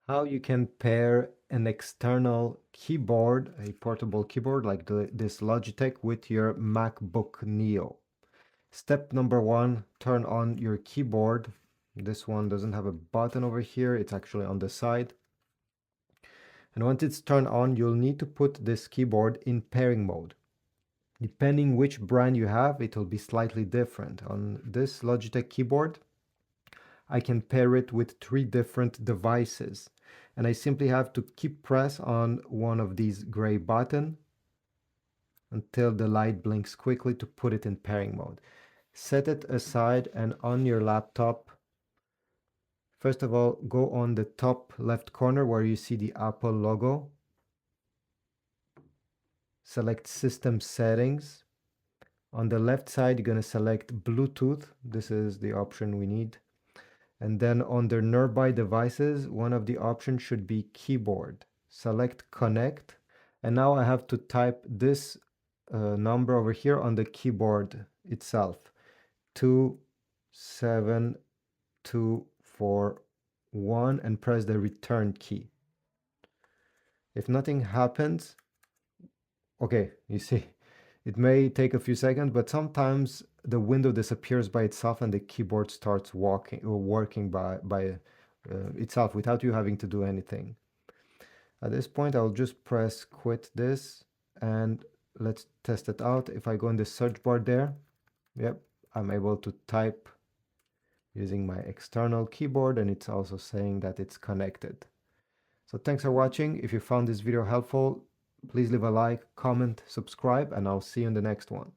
How you can pair an external keyboard, a portable keyboard like this Logitech, with your MacBook Neo. Step number one, turn on your keyboard. This one doesn't have a button over here, it's actually on the side. And once it's turned on, you'll need to put this keyboard in pairing mode. Depending which brand you have, it will be slightly different. On this Logitech keyboard, I can pair it with 3 different devices. And I simply have to keep press on one of these gray buttons until the light blinks quickly to put it in pairing mode. Set it aside, and on your laptop, first of all, go on the top left corner where you see the Apple logo. Select System Settings. On the left side, you're going to select Bluetooth. This is the option we need. And then under Nearby Devices, one of the options should be Keyboard. Select Connect. And now I have to type this number over here on the keyboard itself. 27241, and press the return key. If nothing happens, okay, you see, it may take a few seconds, but sometimes the window disappears by itself and the keyboard starts working by itself without you having to do anything. At this point, I'll just press quit this, and let's test it out. If I go in the search bar there, yep, I'm able to type using my external keyboard, and it's also saying that it's connected. So thanks for watching. If you found this video helpful, please leave a like, comment, subscribe, and I'll see you in the next one.